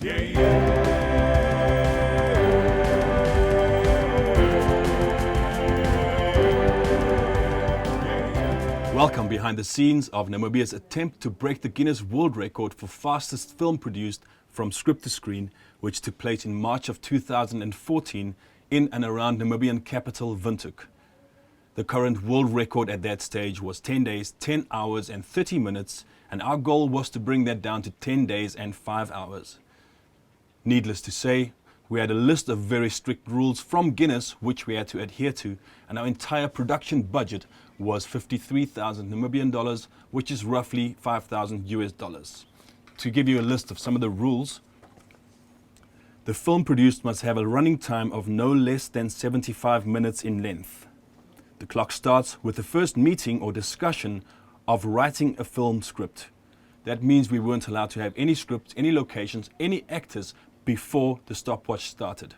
Welcome behind the scenes of Namibia's attempt to break the Guinness World Record for fastest film produced from script to screen, which took place in March of 2014 in and around Namibian capital Windhoek. The current world record at that stage was 10 days, 10 hours and 30 minutes, and our goal was to bring that down to 10 days and 5 hours. Needless to say, we had a list of very strict rules from Guinness which we had to adhere to, and our entire production budget was 53,000 Namibian dollars, which is roughly 5,000 US dollars. To give you a list of some of the rules, the film produced must have a running time of no less than 75 minutes in length. The clock starts with the first meeting or discussion of writing a film script. That means we weren't allowed to have any scripts, any locations, any actors before the stopwatch started.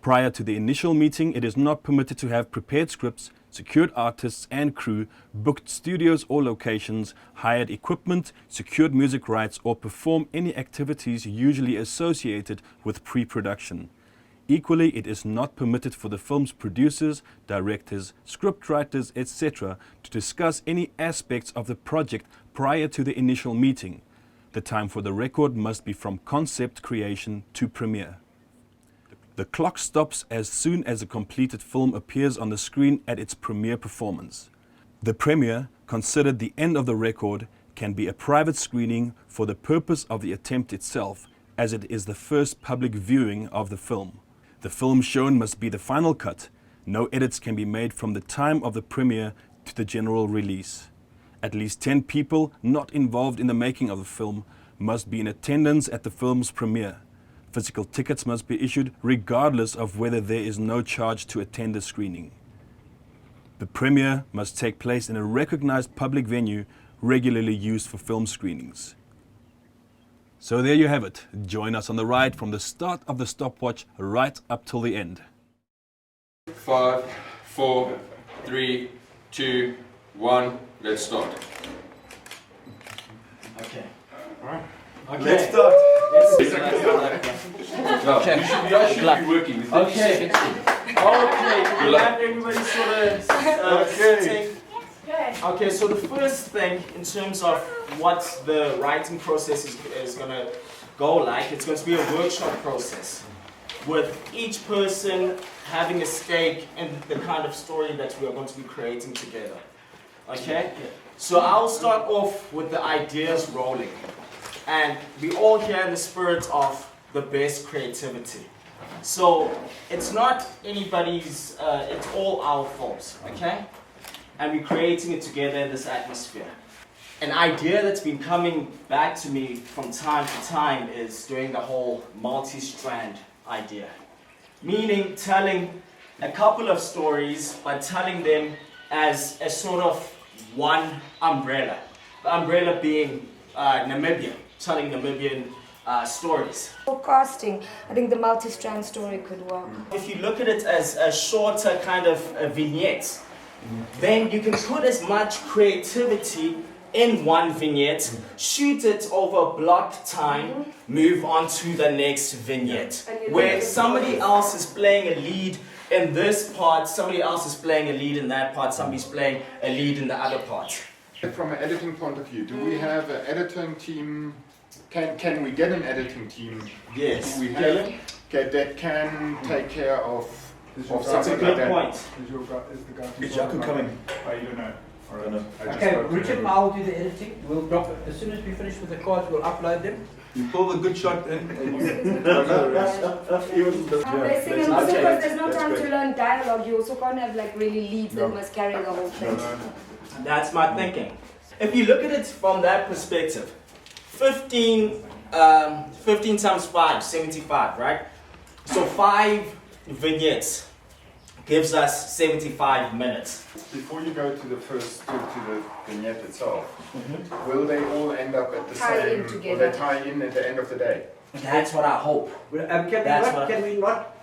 Prior to the initial meeting, it is not permitted to have prepared scripts, secured artists and crew, booked studios or locations, hired equipment, secured music rights, or perform any activities usually associated with pre-production. Equally, it is not permitted for the film's producers, directors, scriptwriters, etc. to discuss any aspects of the project prior to the initial meeting. The time for the record must be from concept creation to premiere. The clock stops as soon as a completed film appears on the screen at its premiere performance. The premiere, considered the end of the record, can be a private screening for the purpose of the attempt itself, as it is the first public viewing of the film. The film shown must be the final cut. No edits can be made from the time of the premiere to the general release. At least 10 people not involved in the making of the film must be in attendance at the film's premiere. Physical tickets must be issued regardless of whether there is no charge to attend the screening. The premiere must take place in a recognized public venue regularly used for film screenings. So there you have it. Join us on the ride from the start of the stopwatch right up till the end. 5, 4, 3, 2, 1, let's start. Okay. Alright. Okay. Let's start. Okay. You should be working. With Okay. Okay. You have everybody sort of sitting. Okay, so the first thing in terms of what the writing process is going to go like, it's going to be a workshop process with each person having a stake in the kind of story that we are going to be creating together. Okay? So I'll start off with the ideas rolling. And we all here in the spirit of the best creativity. So it's not anybody's, it's all our faults, okay? And we're creating it together in this atmosphere. An idea that's been coming back to me from time to time is doing the whole multi-strand idea. Meaning telling a couple of stories, but telling them as a sort of one umbrella. The umbrella being Namibia, telling Namibian stories. Forecasting, I think the multi-strand story could work. If you look at it as a shorter kind of a vignette, then you can put as much creativity in one vignette, shoot it over a block time, move on to the next vignette, where somebody else is playing a lead in this part, somebody else is playing a lead in that part, somebody's playing a lead in the other part. From an editing point of view, do we have an editing team? Can we get an editing team? Yes. Do we have that can take care of That's something a good like that? point. Is Jaco coming? I don't know. I don't know. Okay, Richard and I will do the editing. We'll drop it. As soon as we finish with the cards, we'll upload them. You pull the good shot in and you... They sing and also because there's no time to learn dialogue, you also can't have like really leads that must carry the whole thing. That's my thinking. If you look at it from that perspective, 15 times 5, 75, right? So 5 vignettes gives us 75 minutes. Before you go to the vignette itself, will they all end up at the same? Will they tie in at the end of the day? That's what I hope. Can we not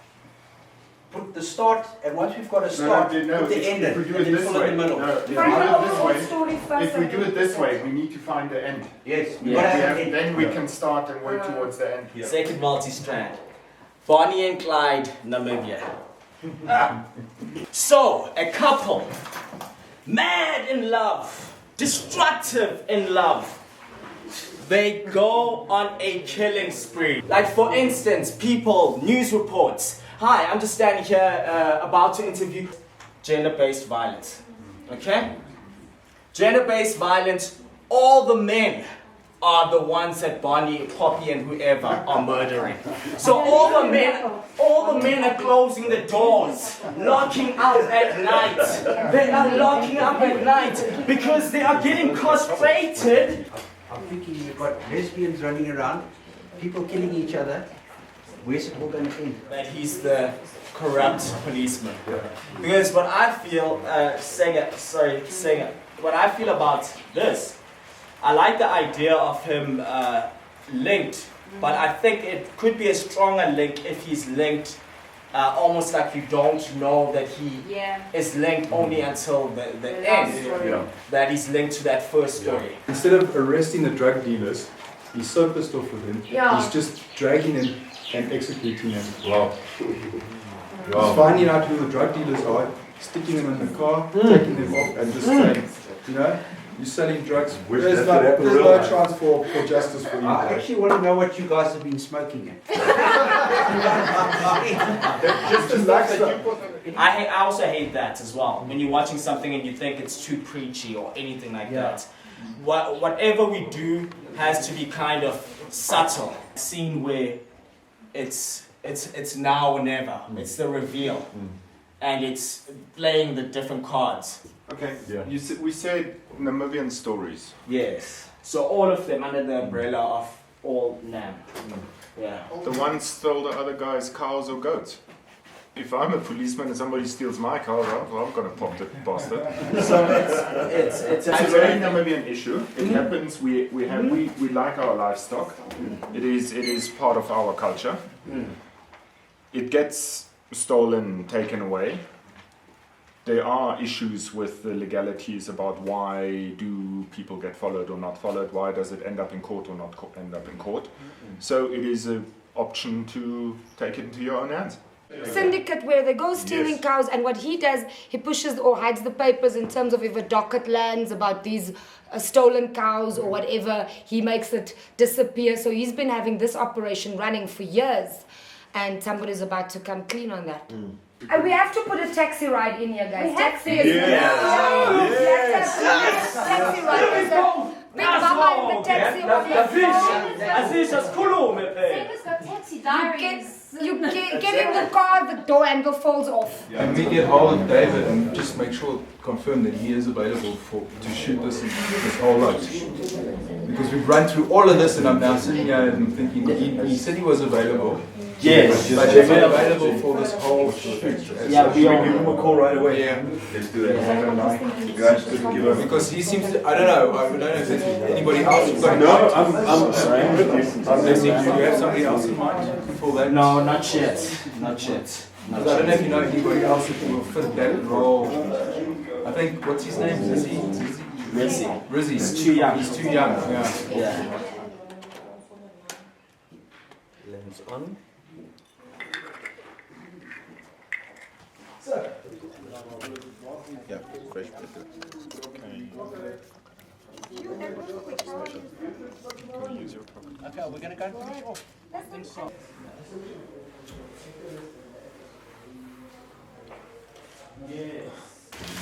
put the start, and once we've got a start, put the end in, if we do and it then this fill in way, the middle. no, if we do Find the it this whole way, story first. if we do it this way, we need to find the end. Yes, we Yeah. gotta have an end. Then we can start and work towards the end. Second multi-strand. Bonnie and Clyde, Namibia. So, a couple, mad in love, destructive in love. They go on a killing spree. Like for instance, people, news reports. Hi, I'm just standing here about to interview gender-based violence. Okay? Gender-based violence, all the men are the ones that Bonnie, Poppy and whoever are murdering. So all the men are closing the doors, locking up at night. They are locking up at night because they are getting castrated. I'm thinking you've got lesbians running around, people killing each other. Where's it all going to end? That he's the corrupt policeman. Because what I feel, what I feel about this, I like the idea of him linked, but I think it could be a stronger link if he's linked almost like you don't know that he is linked only until the end, that he's linked to that first story. Instead of arresting the drug dealers, he's so pissed off with him. Yeah. He's just dragging him and executing him. Wow. He's finding out who the drug dealers are, sticking them in the car, taking them off, and just saying, you know, you're selling drugs. There's no chance for justice for you. I guys. actually want to know what you guys have been smoking in. Just as like that you put I also hate that as well. When you're watching something and you think it's too preachy or anything like that. Whatever we do has to be kind of subtle. Scene where it's now or never. It's the reveal. And it's playing the different cards. Okay, Yeah. we said Namibian stories. Yes. So all of them under the umbrella of all Nam. Yeah. The ones stole the other guy's cows or goats. If I'm a policeman and somebody steals my cows, I'm gonna pop the bastard. So it's It's a very Namibian issue. It happens. We like our livestock. It is part of our culture. It gets stolen, taken away. There are issues with the legalities about why do people get followed or not followed. Why does it end up in court or not end up in court? So it is an option to take it into your own hands. Syndicate where they go stealing cows, and what he does, he pushes or hides the papers in terms of if a docket lands about these stolen cows or whatever, he makes it disappear. So he's been having this operation running for years, and somebody's about to come clean on that. And we have to put a taxi ride in here, guys. Taxi is taxi ride. Big Mama in the taxi You get in the car, the door handle falls off. And we get hold of David and just make sure, confirm that he is available to shoot this whole lot. Because we've run through all of this and I'm now sitting here and thinking, he said he was available. Yes. But he's not available for this whole shoot. Yeah, we Should are. give him a call right away? Yeah. Let's do that. Because he seems to, I don't know if there's anybody else who's got No, I'm do you have somebody else in mind for that? No, not yet. Not yet. I don't know if you know anybody else who will fit that role. I think, what's his name? Rizzy. He's too young. He's too young, yeah. Yeah. Lens on. Yeah, fresh pepper. Can you use your pocket? Okay, we're going to go and finish off.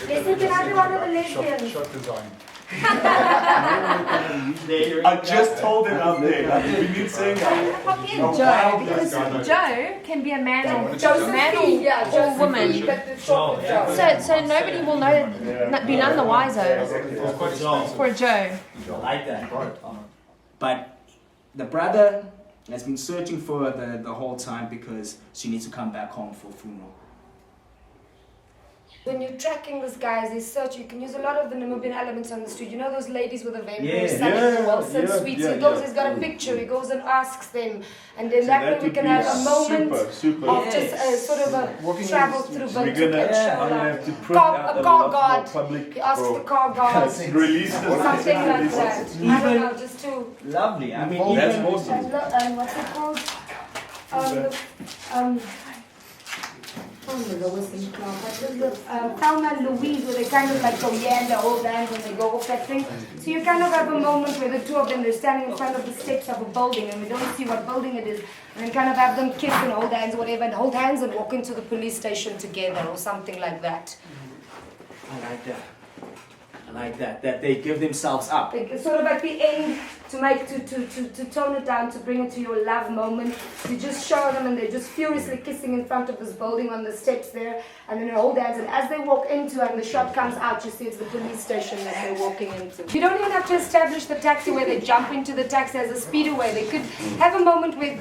Listen, can I be one of the lesbians? Shot design. I just told him out there. We've been saying that. Poppy and Joe, because Joe can be a man or or woman. So nobody will know, be none the wiser for Joe. I like that. But the brother has been searching for her the whole time because she needs to come back home for funeral. When you're tracking this guy as they search, you can use a lot of the Namibian elements on the street. You know those ladies with the vampire the Wilson sweets? He goes, he's got a picture, he goes and asks them. And then that way we can have a moment of just sort of a travel through vintage and show like a car guard. He asks the car guard something like that. I don't know, just to... Lovely. I mean, that's awesome. What's it called? Thelma and Louise, where they kind of like go and the old hands when they go off that thing. So you kind of have a moment where the two of them, they're standing in front of the steps of a building and we don't see what building it is. And then kind of have them kiss and hold hands or whatever and hold hands and walk into the police station together or something like that. I like that. I like that. That they give themselves up. It's sort of at the end to make to tone it down, to bring it to your love moment. You just show them and they're just furiously kissing in front of this building on the steps there, and then they hold hands. And as they walk into and the shot comes out, you see it's the police station that they're walking into. You don't even have to establish the taxi where they jump into the taxi as a speedaway. They could have a moment where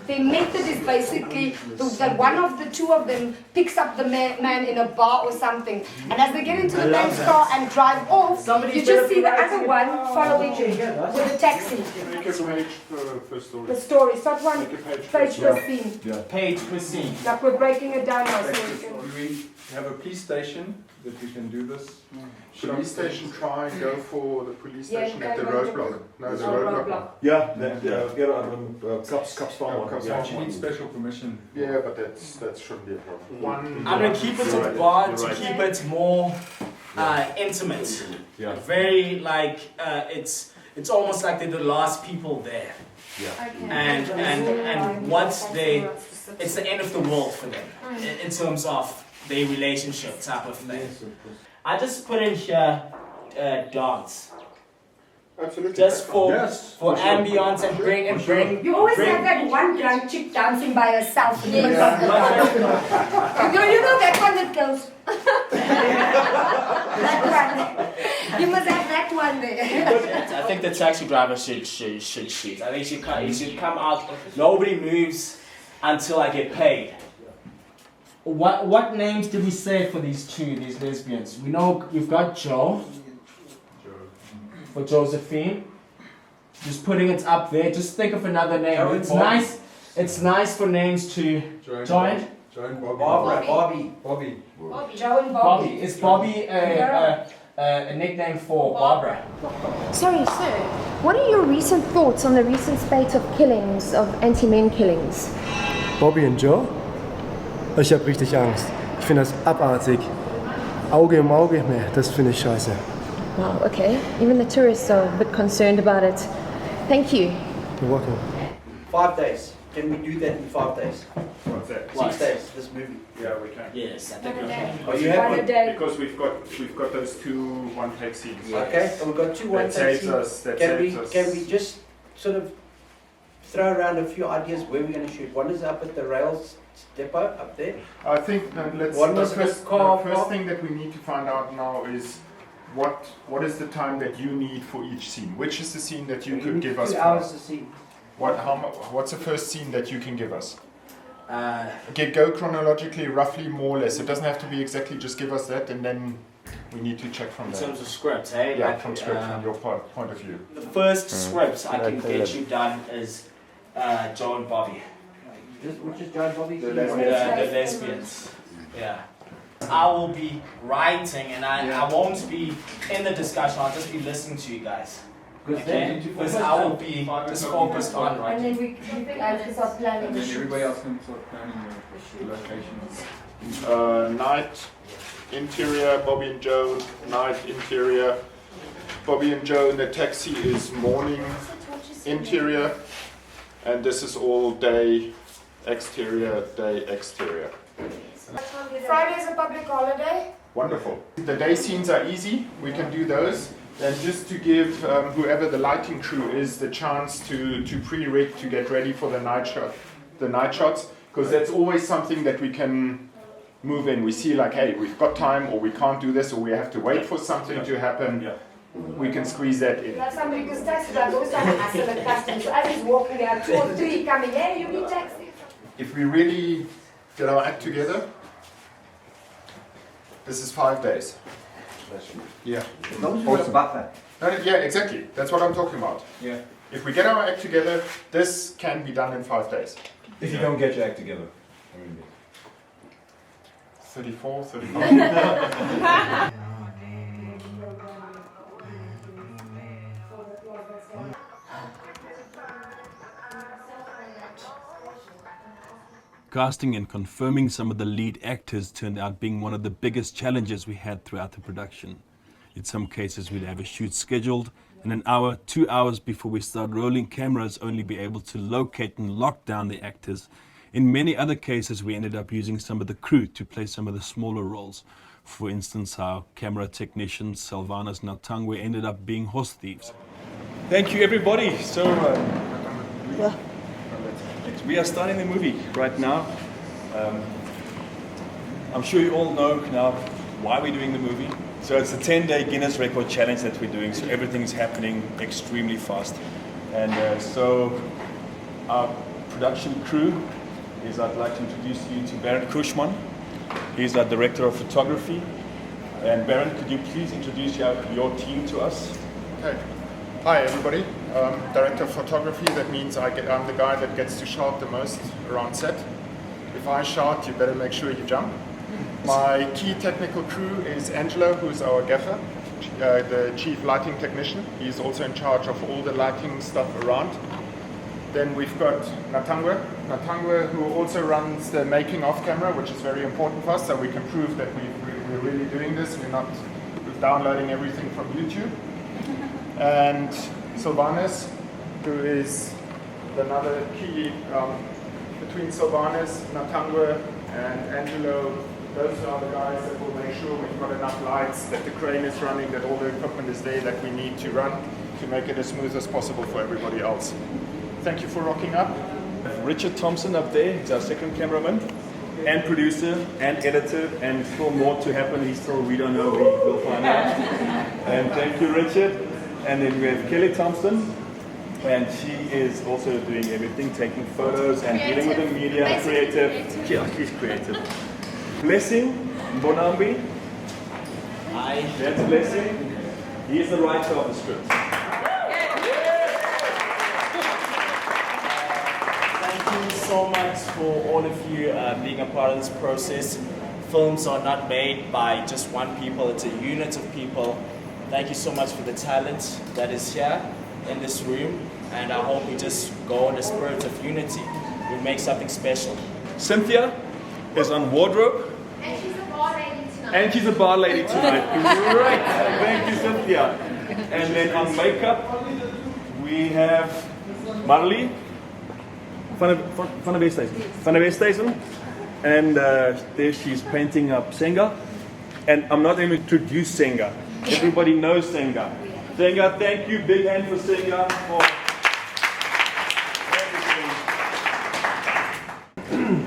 their method is basically that one of the two of them picks up the man in a bar or something, and as they get into the man's car and drive off, you just see the other one following with the taxi. Make a page per story. The story. Start one page per scene. Yeah. Page per scene. Like we're breaking it down now. So Do we have a police station that we can do this? Police station, try and go for the police Yeah, station at the go roadblock. No, the roadblock. Yeah, Caps Farm. But you need special permission. Yeah, but that shouldn't be a problem. I'm gonna keep it at bar to keep it more intimate. Yeah. Very like it's almost like they're the last people there. Yeah. And once it's the end of the world for them in terms of their relationship type of thing. I just put in here dance. Absolutely. Just for ambience and bring. you always have that one drunk chick dancing by herself. You know that one that goes. That one. You must have that one there. I think the taxi driver should shoot. I think he should come out. Nobody moves until I get paid. What names did we say for these lesbians? We know we've got Joe. For Josephine. Just putting it up there. Just think of another name. It's nice. It's nice for names to join. Bobby. Joe and Bobby. Is Bobby a nickname for Barbara? Sorry, sir. What are your recent thoughts on the recent spate of killings, of anti-men killings? Bobby und Joe? Ich habe richtig Angst. Ich finde das abartig. Auge um Auge, nee, das finde ich scheiße. Wow, okay. Even the tourists are a bit concerned about it. Thank you. You're welcome. 5 days. Can we do that in 5 days? What's that? 6 days, this movie. Yeah, we can. Yes, I think we can. Are you happy? Because we've got those 2 one-take scenes. Okay, and we've got 2 one-take scenes. Can we just sort of throw around a few ideas where we're going to shoot? One is up at the rails depot up there. I think that first thing that we need to find out now is what is the time that you need for each scene? Which is the scene that you could give us? 2 hours a scene. What's the first scene that you can give us? Go chronologically, roughly, more or less. It doesn't have to be exactly. Just give us that, and then we need to check from there. In terms of scripts, hey? Yeah, like, from script, from your point of view. The first script I can get you done is Joe and Bobby. Which is Joe and Bobby? The lesbians. Yeah. I will be writing and I won't be in the discussion, I'll just be listening to you guys. Okay? Because I will be just focused on and writing. then we start planning the shoot. Everybody else can start planning the locations. Night interior, Bobby and Joe. Night interior, Bobby and Joe in the taxi is morning interior, and this is all day exterior, day exterior. Friday is a public holiday. Wonderful. The day scenes are easy. We can do those. And just to give whoever the lighting crew is the chance to pre-rig to get ready for the night shots, because that's always something that we can move in. We see like, hey, we've got time, or we can't do this, or we have to wait for something to happen. Yeah. We can squeeze that in. Like somebody, because taxi drivers always trying to hustle a customer. So as he's walking there, 2 or 3 coming, hey, you need taxi. If we really get our act together, This is 5 days. Yeah. As long as we've got a buffer. Yeah, exactly. That's what I'm talking about. Yeah. If we get our act together, this can be done in 5 days. If you don't get your act together. 34, 35. Casting and confirming some of the lead actors turned out being one of the biggest challenges we had throughout the production. In some cases we'd have a shoot scheduled, and an hour, 2 hours before we start rolling cameras only be able to locate and lock down the actors. In many other cases we ended up using some of the crew to play some of the smaller roles. For instance, our camera technician Sylvanus Natangwe ended up being horse thieves. Thank you everybody. So we are starting the movie right now. I'm sure you all know now why we're doing the movie. So it's a 10-day Guinness record challenge that we're doing, so everything's happening extremely fast. And so our production crew is, I'd like to introduce you to Baron Kushman. He's our director of photography. And Baron, could you please introduce your team to us? Okay. Hi everybody. Director of photography, that means I'm the guy that gets to shout the most around set. If I shout, you better make sure you jump. My key technical crew is Angelo, who's our gaffer, the chief lighting technician. He's also in charge of all the lighting stuff around. Then we've got Natangwe, who also runs the making of camera, which is very important for us, so we can prove that we're really doing this. We're downloading everything from YouTube. And Sylvanus, who is another key between Sylvanus, Natangwe, and Angelo. Those are the guys that will make sure we've got enough lights, that the crane is running, that all the equipment is there that we need to run to make it as smooth as possible for everybody else. Thank you for rocking up. Richard Thompson up there, he's our second cameraman, and producer, and editor, and still more to happen. We don't know, we'll find out. And thank you, Richard. And then we have Kelly Thompson, and she is also doing everything, taking photos and dealing with the media, creative. Yeah, she's creative. Blessing Bonambi. Hi. That's Blessing. He is the writer of the script. Thank you so much for all of you being a part of this process. Films are not made by just one people, it's a unit of people. Thank you so much for the talent that is here in this room, and I hope we just go in the spirit of unity. We make something special. Cynthia is on wardrobe. And she's a bar lady tonight. And she's a bar lady tonight. Great. Thank you, Cynthia. And then on makeup, we have Marley van der Westhuizen. And there she's painting up Senga. And I'm not going to introduce Senga. Everybody knows Senga. Senga, thank you. Big hand for Senga.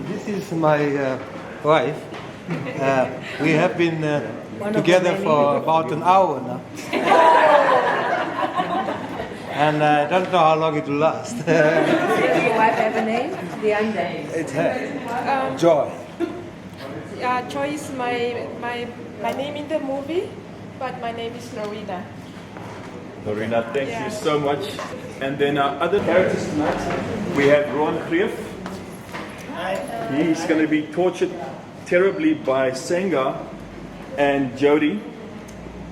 This is my wife. We have been together for about an hour now. And I don't know how long it will last. Does your wife have a name? Leander. It's her. Joy. Joy is my name in the movie, but my name is Lorena. Lorena, thank you so much. And then our other characters tonight, we have Ron Greef. He's going to be tortured terribly by Senga and Jody.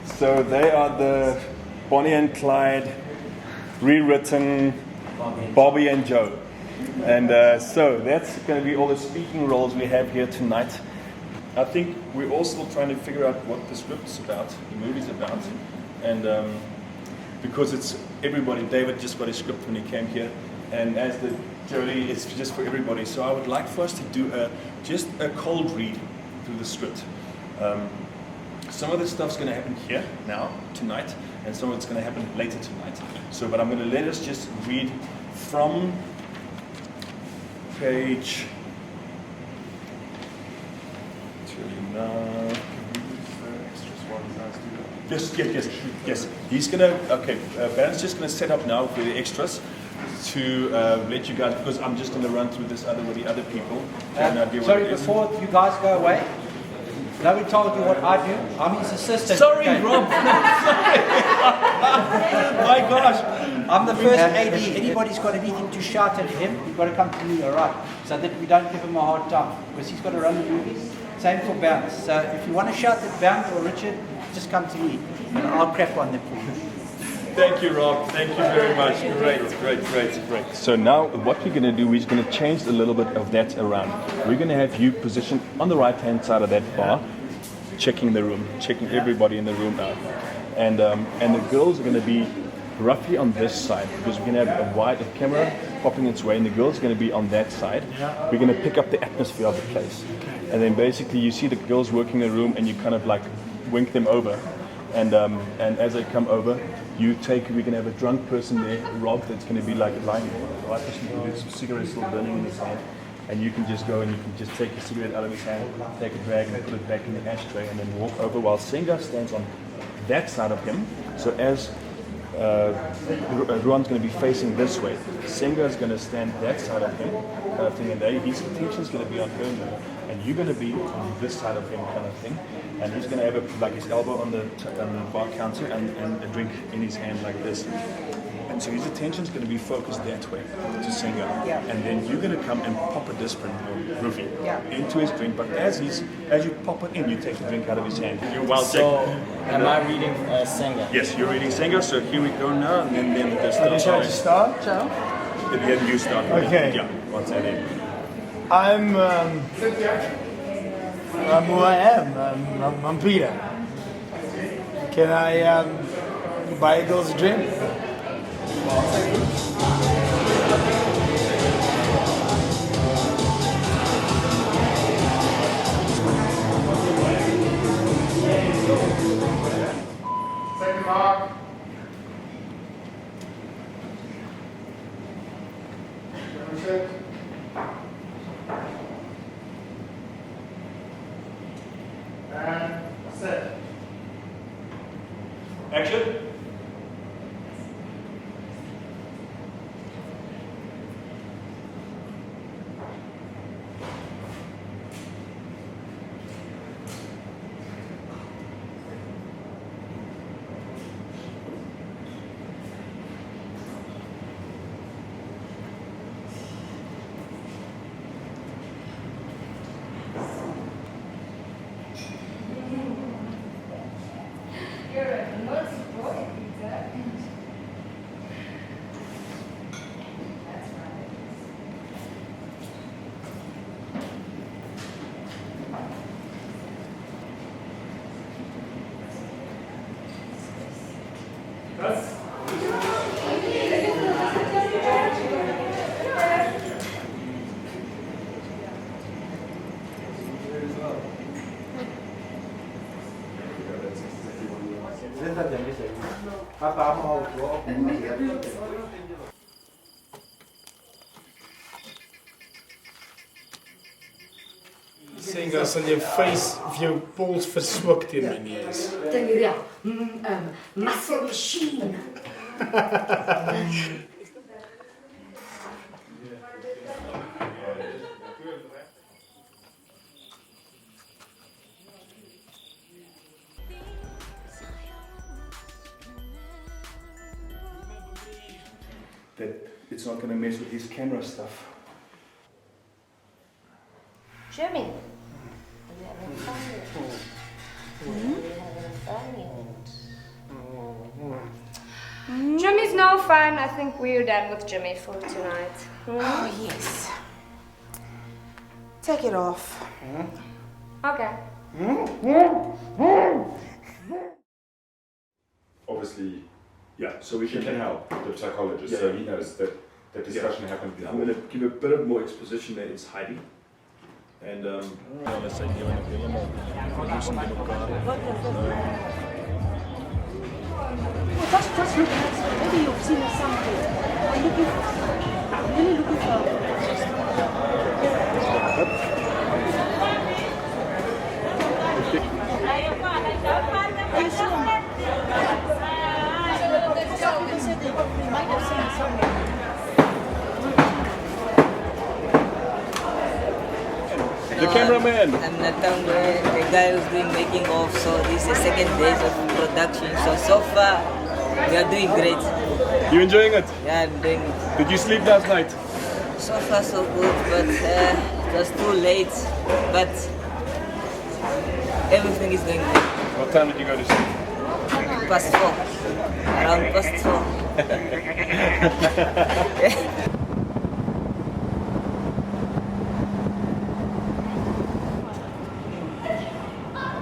So they are the Bonnie and Clyde rewritten Bobby and Joe. And so that's going to be all the speaking roles we have here tonight. I think we're all still trying to figure out what the script's about, the movie's about. And because it's everybody, David just got his script when he came here. And as the Jody, it's just for everybody. So I would like for us to do just a cold read through the script. Some of this stuff's going to happen here, now, tonight, and some of it's going to happen later tonight. So, but I'm going to let us just read from page... Yes. He's going to... Okay, Baron's just going to set up now for the extras to let you guys, because I'm just going to run through this with the other people. Sorry, before you guys go away, Nobody told you what I do. I'm his assistant. Sorry, Okay. Rob. My gosh. I'm the first AD. Anybody's got anything to shout at him, you've got to come to me, all right? So that we don't give him a hard time. Because he's got to run the movies. Same for Bounce. So if you want to shout at Bounce or Richard, just come to me. And I'll crap on them for you. Thank you, Rob. Thank you very much. Great. So now what we're going to do, we're going to change a little bit of that around. We're going to have you positioned on the right-hand side of that bar, checking the room, checking everybody in the room out. And the girls are going to be roughly on this side, because we're going to have a camera popping its way, and the girls are going to be on that side. We're going to pick up the atmosphere of the place. And then basically you see the girls working in the room, and you kind of like wink them over. And as they come over, we're going to have a drunk person there, Rob, that's going to be like lying right with some cigarettes still burning in his hand. And you can just go and you can just take a cigarette out of his hand, take a drag and put it back in the ashtray, and then walk over while Senga stands on that side of him. So as Ruan's going to be facing this way, Senga is going to stand that side of him, kind of thing, and his attention is going to be on her now, and you're going to be on this side of him, kind of thing. And he's going to have his elbow on the bar counter and a drink in his hand like this. And so his attention is going to be focused that way to Senga. And then you're going to come and pop a Disprin or Roofie into his drink. But as you pop it in, you take the drink out of his hand. You're wild. So, am I reading Senga? Yes, you're reading Senga. So here we go now, and then the Are you trying to start? Then you start. Okay. Yeah. What's that in? I'm who I am. I'm Peter. Can I buy girls a drink? Second mark. Set. And set. Action. Singers on your face of your balls verswakt in mijn ears. Muscle machine. That it's not going to mess with his camera stuff. Jimmy. Jimmy's no fun. I think we're done with Jimmy for tonight. Oh, yes. Take it off. Okay. Obviously, Yeah, so we she can help the psychologist, Yeah. so he knows that that discussion happened before. I'm going to give a bit of more exposition there. It's Heidi. And let's say you want to loosen them apart. Just look at it. Maybe you've seen something. I'm really looking for. Are you sure? You might have seen something. The cameraman. I'm Natang, the guy who's doing making of. So this is the second day of production. So far we are doing great. You enjoying it? Yeah, I'm doing it. Did you sleep last night? So far so good, but it was too late. But everything is going good. What time did you go to sleep? Past 4. Around past 4.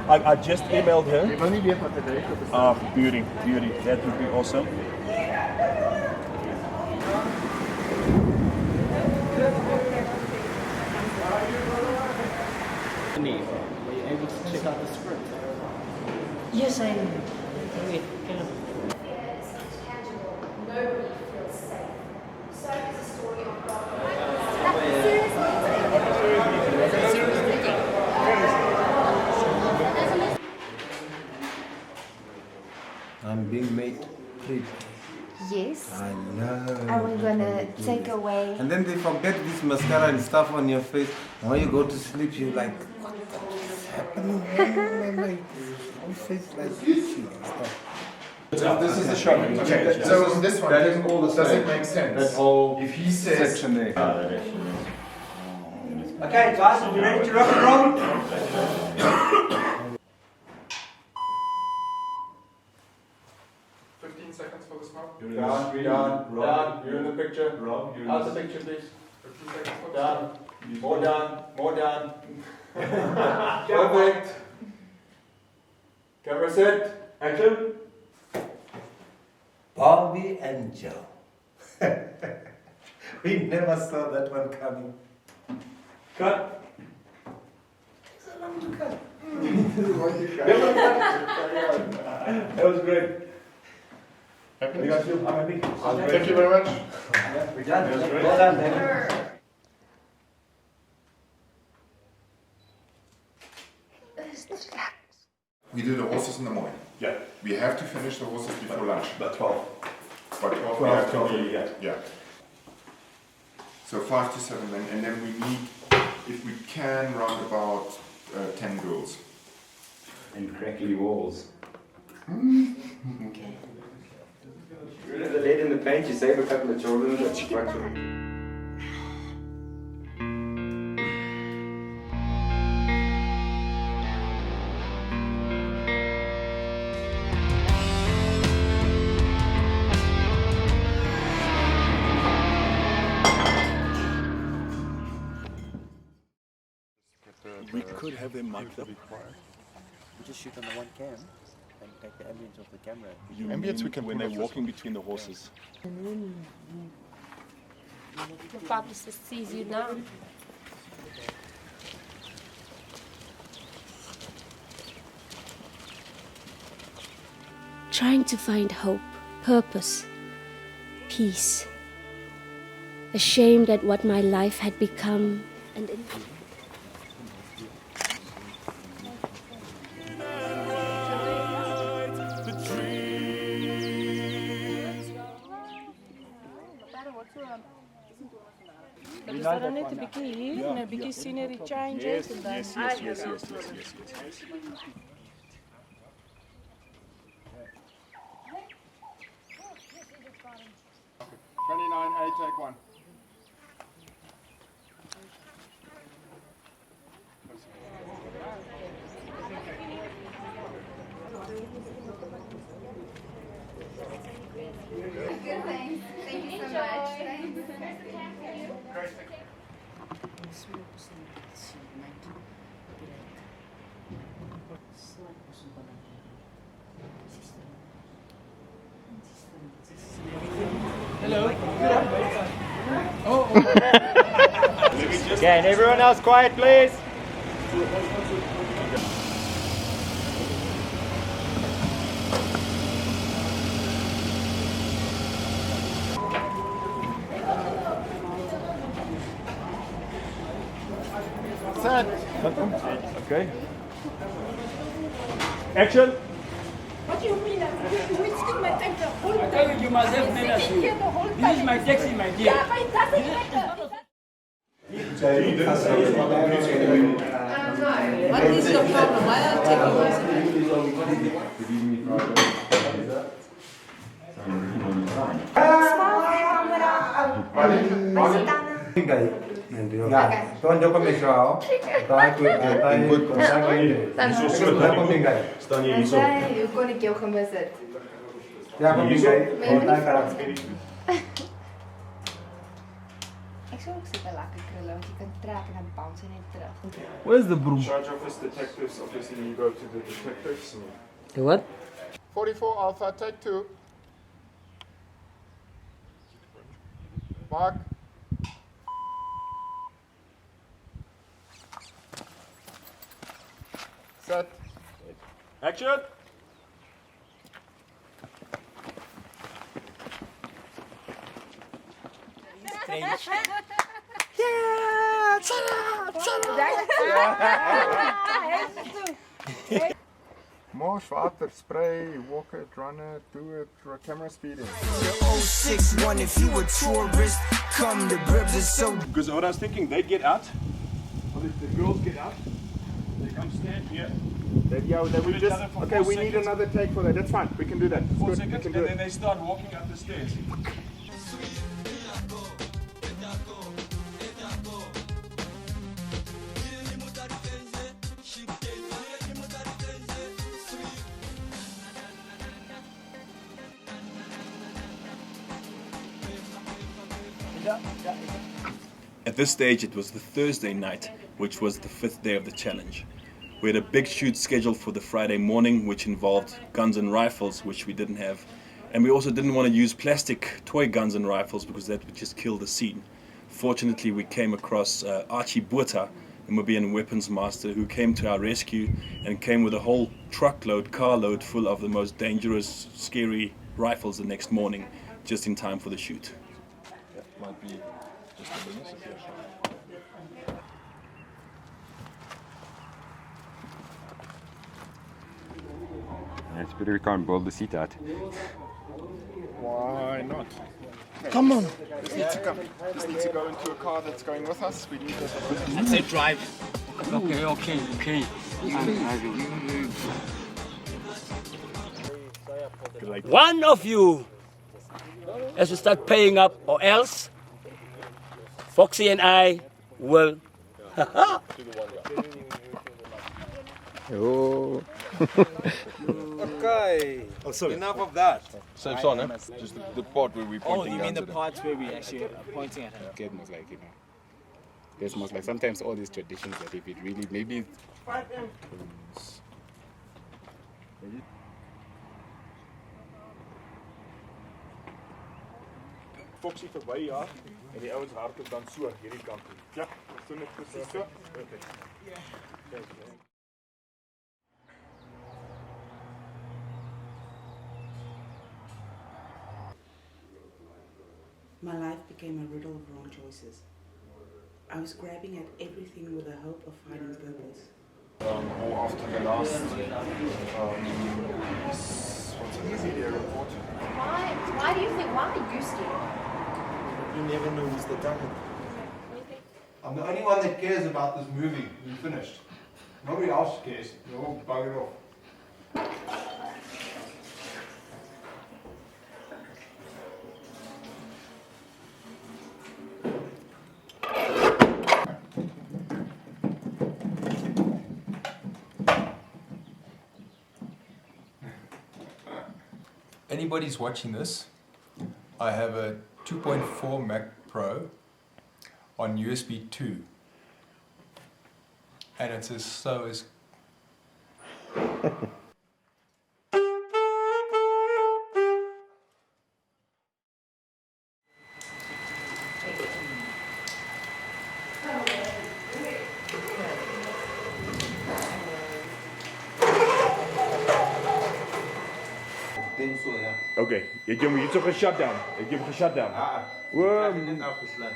I just emailed her. Beauty. That would be awesome. Were you able to check out the script? Yes, I am. Wait, Caleb. Nobody feels safe. So is the story of I'm being made pretty. Yes. I know. I'm gonna take away. And then they forget this mascara and stuff on your face. And when you go to sleep, you're like, what is happening? Like, whole face like itchy and stuff. This is the shot. Okay, so this one does it make sense? That whole if he says section there. Okay, guys, are you ready to rock and roll? 15 seconds for the smoke. Done. You're in the picture. How's the picture, please? 15 seconds for the Done. smoke. More done. Perfect. Camera set. Action. Bobby and Joe. We never saw that one coming. Cut. It's a long to cut. That was great. Happy? I'm happy. Thank you very much. We're done. That was great. Well done, David. We do the horses in the morning. Yeah. We have to finish the horses before lunch. About 12. By 12, 12, yeah. So 5 to 7 then, and then we need, if we can, round about 10 girls. And crackly walls. Okay. Rid of the lead in the paint, you save a couple of children, that's structural. We could have them mic'd up. We just shoot on the one cam and take the ambience of the camera. Ambience we can when they're walking between the horses. The publicist sees you now. Trying to find hope, purpose, peace. Ashamed at what my life had become and Is dat net 'n bietjie hier en 'n bietjie scenery changes en dan Yes. 29A, take 1. Good, thanks. Thank you so much. Thanks. Hello. Okay, and everyone else quiet, please. Set. Okay. Action. What do you mean? We still might take the whole time. I tell you, you must have manners. Here the whole This is my taxi, my dear. Yeah, but it doesn't matter. What is your problem? Why are you taking Ja, gewoon ook een mevrouw. Staan hier zo. Hoe kon ik jou gemist het? Ja, kom hier. Ik zou ook zitten lekker krullen, want je kunt trekken en bouncen en terug. Where's the broom? Charge office detectives, obviously you go to the detectives. The what? 44 Alpha, take 2. Mark. Set. Action. Yeah, More water, spray, walk it, run it, do it, camera speeding. The 061, if you a tourist, come the burbs is so. Because what I was thinking, they get out. Well, if the girls get out, they come stand here. They will just, okay, we need another take for that. That's fine, we can do that. 4 seconds, we can do and then they start walking up the stairs. At this stage, it was the Thursday night, which was the 5th day of the challenge. We had a big shoot scheduled for the Friday morning, which involved guns and rifles, which we didn't have. And we also didn't want to use plastic toy guns and rifles because that would just kill the scene. Fortunately, we came across Archie Botha, a Namibian weapons master, who came to our rescue and came with a whole carload full of the most dangerous, scary rifles the next morning, just in time for the shoot. Might be just a minute if you're sure. It's better we can't build the seat out. Why not? Okay. Come on. This needs to come. This needs to go into a car that's going with us. We need this. I'd say drive. Okay. One of you has to start paying up, or else Foxy and I will. Oh. Okay. Oh, sorry. Enough of that. So it's on, Just the part where we pointing. Oh, you mean the down to parts where we actually are pointing at him? Get most like, there's most like sometimes all these traditions that if it really maybe. Foxy verby ja en die ouens hardloop dan so hierdie kant toe. Ja, so net presies so. Okay. My life became a riddle of wrong choices. I was grabbing at everything with the hope of finding purpose. Or after the last what's an easy report. Why do you think? Why are you scared? You never know who's the target. I'm the only one that cares about this movie. We finished. Nobody else cares. You're all buggered off. Anybody's watching this, I have a 2.4 Mac Pro on USB 2 and it's as slow as Okay, jy het hom hierso geshut down. Ek het hom geshut down.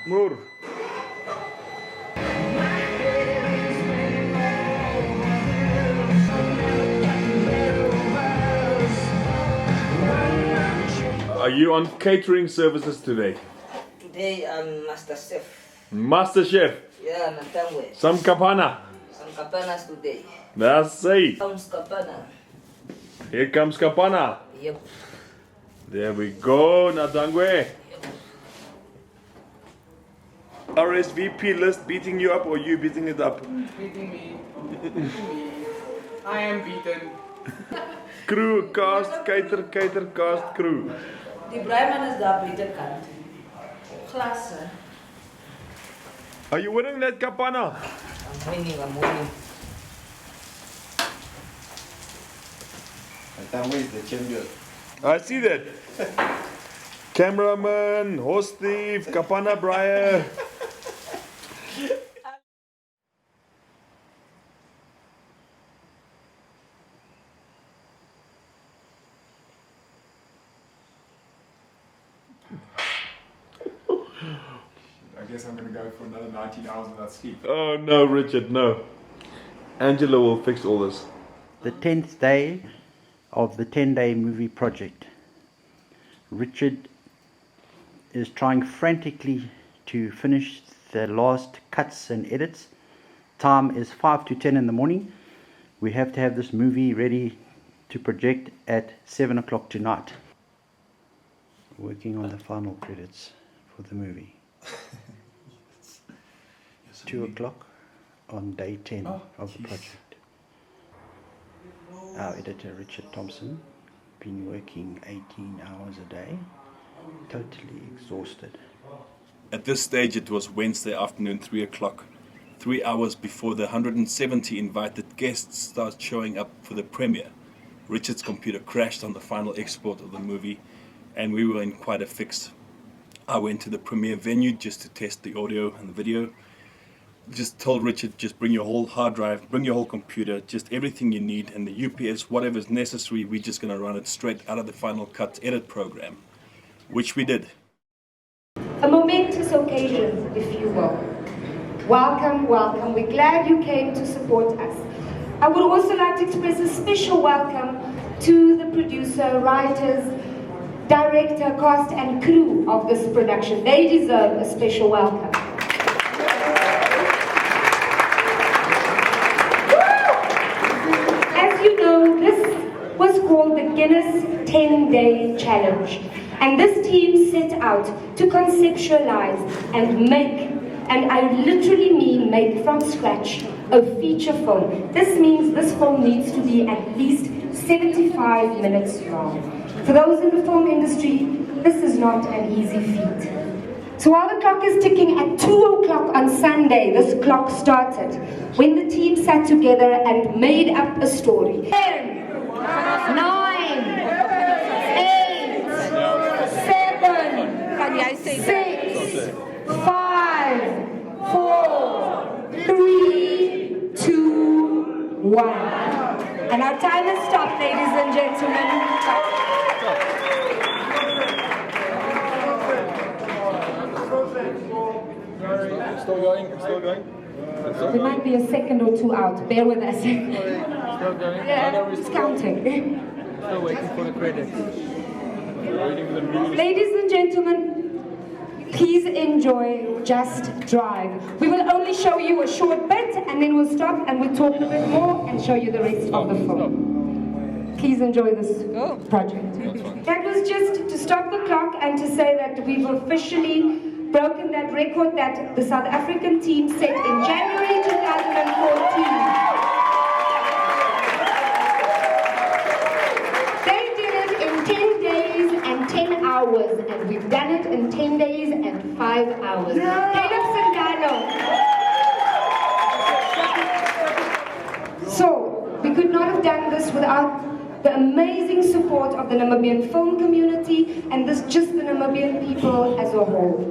Moer. Are you on catering services today? Today I'm Master Chef. Master Chef. Yeah, Natangwe. Some kapana. Some kapanas today. That's it. Comes kapana. Here comes kapana. Yep. There we go, Natangwe. RSVP list beating you up or you beating it up? Beating me. I am beaten. Crew, cast, cater, cast, crew. Die breiman is daar buitekant. Klasse. Are you winning that kapana? I'm winning. Natangwe is the champion. I see that. Cameraman, horse thief, kapana briar. I guess I'm going to go for another 19 hours without sleep. Oh no, Richard, no. Angela will fix all this. The 10th day of the 10-day movie project. Richard is trying frantically to finish the last cuts and edits. Time is 5 to 10 in the morning. We have to have this movie ready to project at 7 o'clock tonight. Working on the final credits for the movie. 2 o'clock on day 10 of the project. Our editor Richard Thompson, been working 18 hours a day, totally exhausted. At this stage it was Wednesday afternoon, 3 o'clock. 3 hours before the 170 invited guests start showing up for the premiere. Richard's computer crashed on the final export of the movie and we were in quite a fix. I went to the premiere venue just to test the audio and the video. Just told Richard, just bring your whole hard drive, bring your whole computer, just everything you need, and the UPS, whatever is necessary, we're just going to run it straight out of the Final Cut edit program, which we did. A momentous occasion, if you will. Welcome, welcome. We're glad you came to support us. I would also like to express a special welcome to the producer, writers, director, cast and crew of this production. They deserve a special welcome. As you know, this was called the Guinness 10-Day Challenge. And this team set out to conceptualize and make, and I literally mean make from scratch, a feature film. This means this film needs to be at least 75 minutes long. For those in the film industry, this is not an easy feat. So while the clock is ticking at 2 o'clock on Sunday, this clock started when the team sat together and made up a story. 10, 9, 8, 7, 6, 5, 4, 3, 2, 1. And our time has stopped, ladies and gentlemen. Still going, still going. There might be a second or two out. Bear with us. Still going. Yeah, it's counting. Still waiting for the credits. Ladies and gentlemen, please enjoy Just Drive. We will only show you a short bit and then we'll stop and we'll talk a bit more and show you the rest of the film. Please enjoy this project. That was just to stop the clock and to say that we've officially broken that record that the South African team set in January 2014. They did it in 10 days and 10 hours, and we've done it in 10 days and 5 hours. Caleb Cindano. So, we could not have done this without the amazing support of the Namibian film community and just the Namibian people as a whole.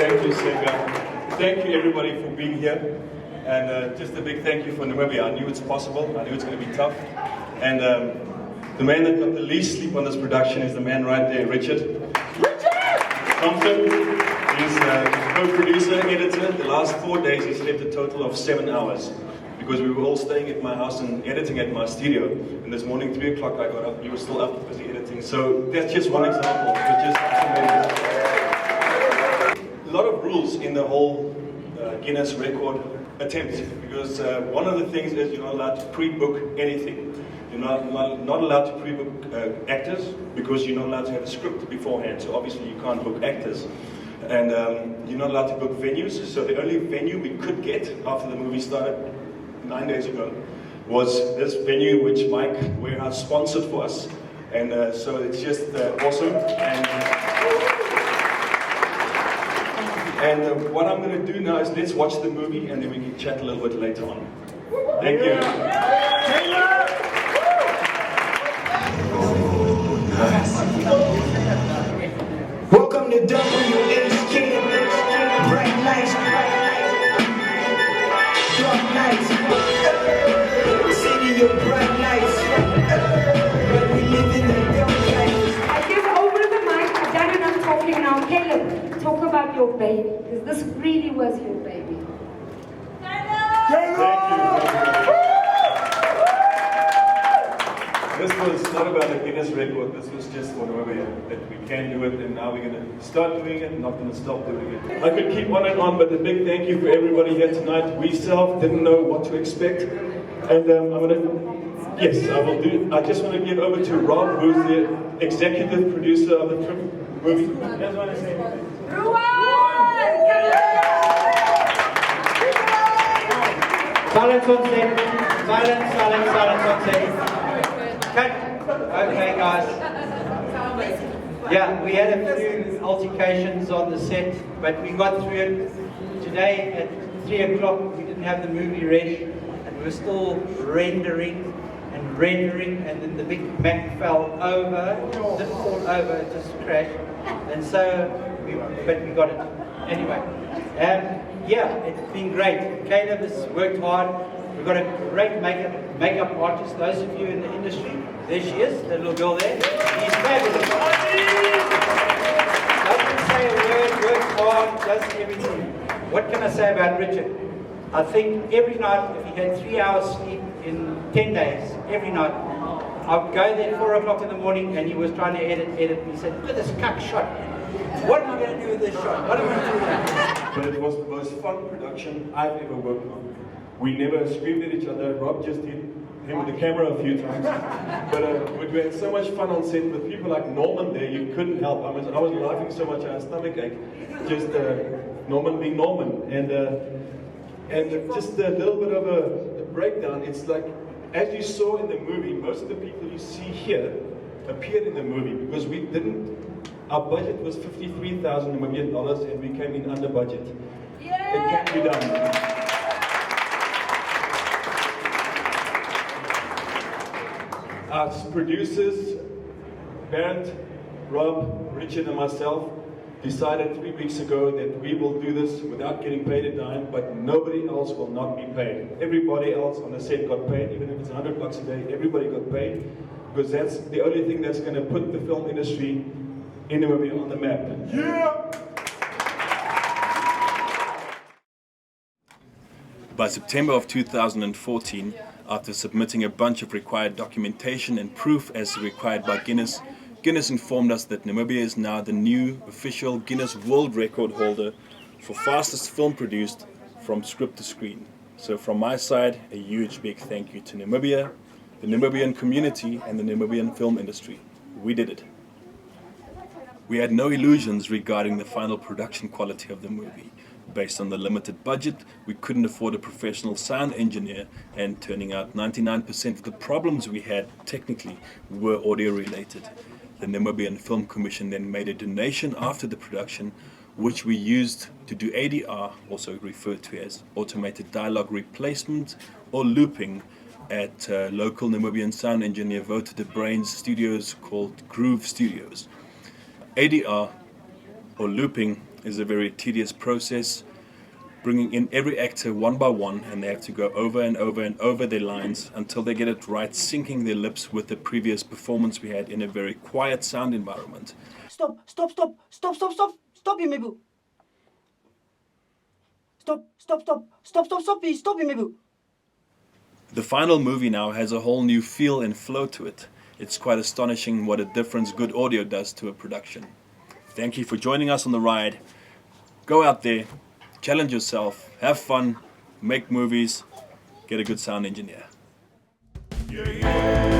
Thank you, Senga. Thank you, everybody, for being here. And just a big thank you for Namibia. I knew it's possible. I knew it's going to be tough. And the man that got the least sleep on this production is the man right there, Richard. Thompson. He's co-producer, editor. The last 4 days he slept a total of 7 hours. Because we were all staying at my house and editing at my studio. And this morning, 3 o'clock, I got up. You were still up busy editing. So that's just one example. It was just amazing. A lot of rules in the whole Guinness record attempt, because one of the things is you're not allowed to pre-book anything. You're not allowed to pre-book actors, because you're not allowed to have a script beforehand, so obviously you can't book actors. And you're not allowed to book venues, so the only venue we could get after the movie started 9 days ago was this venue which Mike Warehouse sponsored for us. And so it's just awesome. And what I'm going to do now is let's watch the movie and then we can chat a little bit later on. Thank you. Welcome to WHK. Bright lights, dark nights, city of bright lights, but we live in the dark nights. I give over the mic. I've done enough talking now. Caleb, talk about your baby, because this really was your baby. This was not about a Guinness record, this was just for Namibia, that we can do it, and now we're going to start doing it, not going to stop doing it. I could keep on and on, but a big thank you for everybody here tonight. We self didn't know what to expect, and I'm going to, yes, I will do. I just want to give over to Rob, who's the executive producer of the movie. That's what I say. Silence on set. Silence on set. Cut. Okay, guys. Yeah, we had a few altercations on the set, but we got through it. Today at 3 o'clock, we didn't have the movie ready, and we were still rendering, and then the Big Mac fell over. It didn't fall over, it just crashed. And so, but we got it. Anyway, yeah, it's been great. Caleb has worked hard. We've got a great makeup artist. Those of you in the industry, there she is, that little girl there. She's fabulous. Doesn't say a word, works hard, does everything. What can I say about Richard? I think every night, if he had 3 hours sleep in 10 days, every night, I'd go there at 4 o'clock in the morning and he was trying to edit, and he said, look at this cuck shot. What am I going to do with this shot? What am I going to do with that? But it was the most fun production I've ever worked on. We never screamed at each other. Rob just hit him with the camera a few times. But we had so much fun on set with people like Norman there, you couldn't help. I was laughing so much I had a stomach ache. Just Norman being Norman. And just a little bit of a breakdown. It's like, as you saw in the movie, most of the people you see here appeared in the movie because we didn't. Our budget was $53,000 Namibian and we came in under budget. It can be done. Our producers, Bernd, Rob, Richard and myself decided 3 weeks ago that we will do this without getting paid a dime, but nobody else will not be paid. Everybody else on the set got paid, even if it's $100 a day, everybody got paid, because that's the only thing that's going to put the film industry in Namibia on the map. Yeah! By September of 2014, after submitting a bunch of required documentation and proof as required by Guinness, Guinness informed us that Namibia is now the new official Guinness World Record holder for fastest film produced from script to screen. So from my side, a huge big thank you to Namibia, the Namibian community and the Namibian film industry. We did it. We had no illusions regarding the final production quality of the movie. Based on the limited budget, we couldn't afford a professional sound engineer, and turning out 99% of the problems we had technically were audio related. The Namibian Film Commission then made a donation after the production, which we used to do ADR, also referred to as automated dialogue replacement or looping, at local Namibian sound engineer voted the brains studios called Groove Studios. ADR or looping is a very tedious process, bringing in every actor one by one, and they have to go over and over and over their lines until they get it right, syncing their lips with the previous performance we had in a very quiet sound environment. Stop, Imebu. Stop, Imebu. The final movie now has a whole new feel and flow to it. It's quite astonishing what a difference good audio does to a production. Thank you for joining us on the ride. Go out there, challenge yourself, have fun, make movies, get a good sound engineer. Yeah, yeah.